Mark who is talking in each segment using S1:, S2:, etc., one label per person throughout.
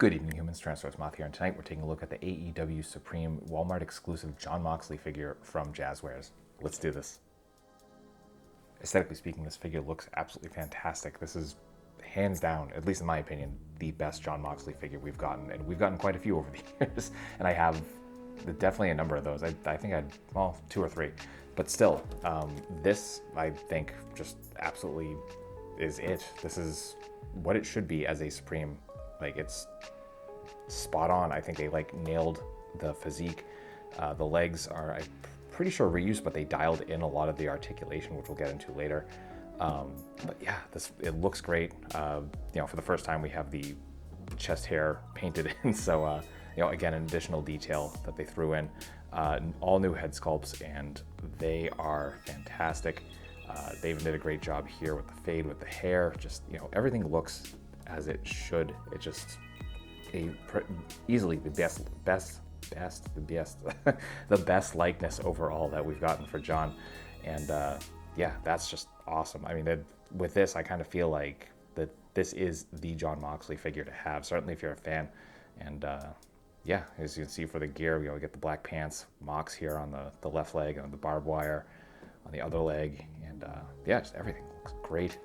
S1: Good evening, humans. Tyrannosaurusmoth here, and tonight we're taking a look at the AEW Supreme Walmart exclusive Jon Moxley figure from Jazwares. Let's do this. Aesthetically speaking, this figure looks absolutely fantastic. This is hands down, at least in my opinion, the best Jon Moxley figure we've gotten, and we've gotten quite a few over the years, and I have definitely a number of those. I think I had, well, 2 or 3, but still, this, I think, just absolutely is it. This is what it should be as a Supreme. Like, it's spot on. I think they nailed the physique. The legs are, I'm pretty sure, reused, but they dialed in a lot of the articulation, which we'll get into later. But yeah, it looks great. For the first time we have the chest hair painted in, so again, an additional detail that they threw in. All new head sculpts, and they are fantastic. They even did a great job here with the fade, with the hair. Just everything looks as it should. It just easily the best likeness overall that we've gotten for Jon, and yeah, that's just awesome. I mean, with this, I kind of feel like that this is the Jon Moxley figure to have, certainly if you're a fan. And yeah, as you can see for the gear, we get the black pants, Mox here on the left leg, and the barbed wire on the other leg, and yeah, just everything looks great.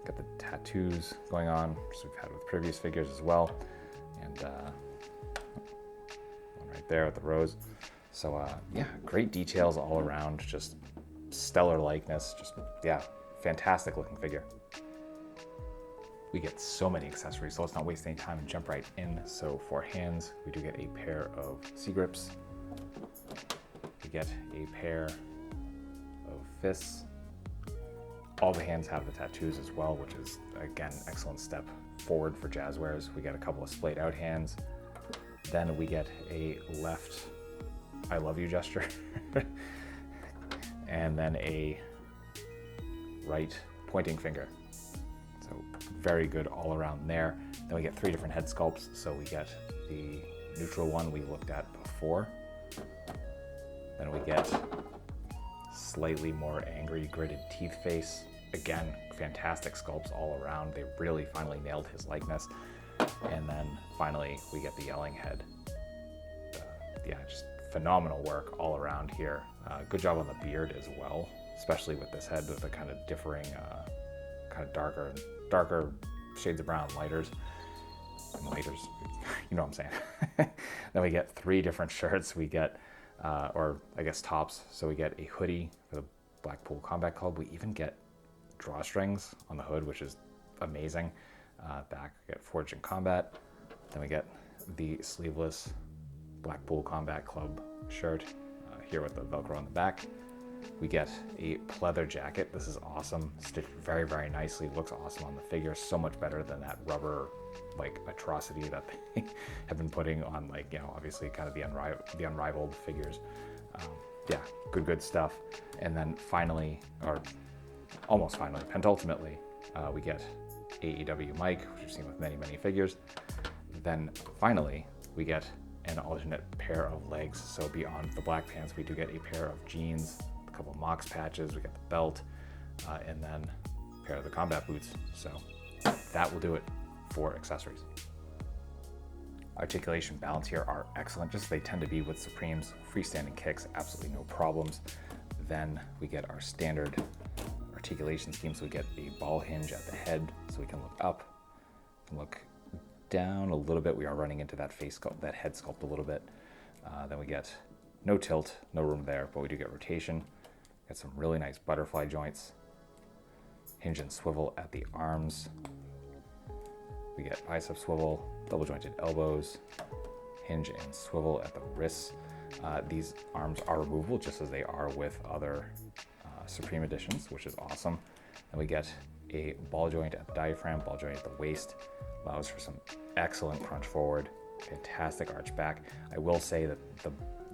S1: Got the tattoos going on, which we've had with previous figures as well, and one right there with the rose. So yeah, great details all around, just stellar likeness, just yeah, fantastic looking figure. We get so many accessories, so let's not waste any time and jump right in. So for hands, we do get a pair of C grips. We get a pair of fists. All the hands have the tattoos as well, which is, again, an excellent step forward for Jazwares. We get a couple of splayed out hands. Then we get a left I love you gesture. And then a right pointing finger. So very good all around there. Then we get 3 different head sculpts. So we get the neutral one we looked at before. Then we get slightly more angry gritted teeth face. Again, fantastic sculpts all around. They really finally nailed his likeness. And then finally we get the yelling head. Yeah, just phenomenal work all around here. Good job on the beard as well, especially with this head with the kind of differing, kind of darker shades of brown, lighters, you know what I'm saying. Then we get 3 different shirts. We get, or I guess tops. So we get a hoodie for the Blackpool Combat Club. We even get drawstrings on the hood, which is amazing. Back we get Forged in Combat. Then we get the sleeveless Blackpool Combat Club shirt here with the Velcro on the back. We get a pleather jacket. This is awesome. Stitched very, very nicely. Looks awesome on the figure. So much better than that rubber atrocity that they have been putting on, obviously kind of the unrivaled figures. Yeah, good stuff. And then finally, or almost finally, penultimately, we get AEW Mike, which we've seen with many figures. Then finally, we get an alternate pair of legs. So beyond the black pants, we do get a pair of jeans, a couple of Mox patches, we get the belt, and then a pair of the combat boots. So that will do it for accessories. Articulation, balance here are excellent, just as they tend to be with Supremes. Freestanding kicks, absolutely no problems. Then we get our standard articulation scheme. So we get a ball hinge at the head, so we can look up, look down a little bit. We are running into that face sculpt, that head sculpt a little bit. Then we get no tilt, no room there, but we do get rotation. Get some really nice butterfly joints. Hinge and swivel at the arms. We get bicep swivel, double jointed elbows, hinge and swivel at the wrists. These arms are removable just as they are with other Supreme editions, which is awesome. Then we get a ball joint at the diaphragm, ball joint at the waist. Allows for some excellent crunch forward, fantastic arch back. I will say that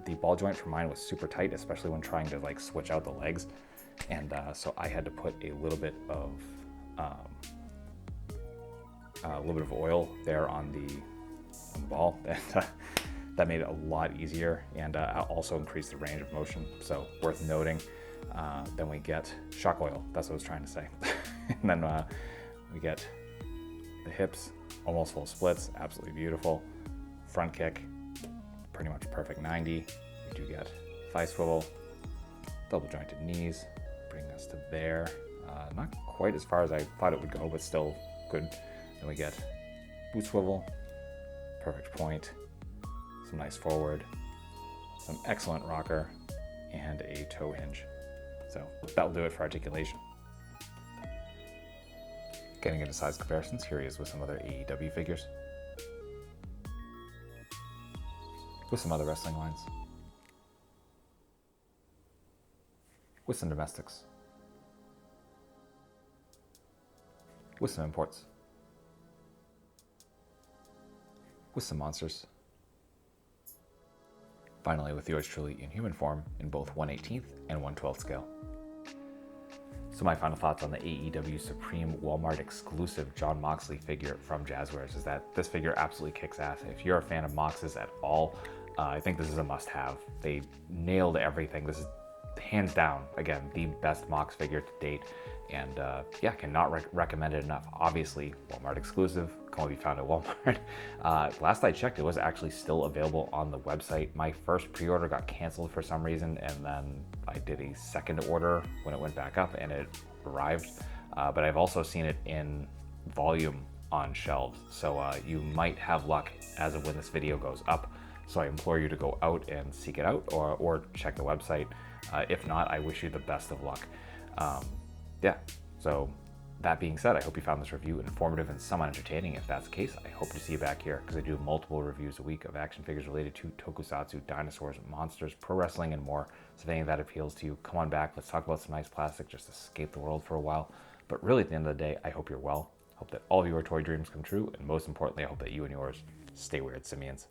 S1: the ball joint for mine was super tight, especially when trying to switch out the legs. And so I had to put a little bit of oil there on the ball, and that made it a lot easier, and also increased the range of motion. So worth noting. Then we get shock oil. That's what I was trying to say. And then we get The hips, almost full splits, absolutely beautiful. Front kick, pretty much perfect 90. We do get thigh swivel, double jointed knees, bring us to there. Not quite as far as I thought it would go, but still good. Then we get boot swivel, perfect point, some nice forward, some excellent rocker, and a toe hinge. So that'll do it for articulation. Getting into size comparisons, here he is with some other AEW figures. With some other wrestling lines. With some domestics. With some imports. With some monsters. Finally, with yours truly in human form in both 1/18th and 1/12th scale. So my final thoughts on the AEW Supreme Walmart exclusive Jon Moxley figure from Jazwares is that this figure absolutely kicks ass. If you're a fan of Mox's at all, I think this is a must-have. They nailed everything. This is hands down, again, the best Mox figure to date. And yeah, cannot recommend it enough. Obviously, Walmart exclusive, can only be found at Walmart. Last I checked, it was actually still available on the website. My first pre-order got canceled for some reason, and then I did a second order when it went back up and it arrived. But I've also seen it in volume on shelves. So you might have luck as of when this video goes up. So I implore you to go out and seek it out or check the website. If not, I wish you the best of luck. Yeah, so that being said, I hope you found this review informative and somewhat entertaining. If that's the case, I hope to see you back here because I do multiple reviews a week of action figures related to tokusatsu, dinosaurs, monsters, pro wrestling, and more. So if any of that appeals to you, come on back. Let's talk about some nice plastic, just escape the world for a while. But really, at the end of the day, I hope you're well. Hope that all of your toy dreams come true. And most importantly, I hope that you and yours stay weird, simians.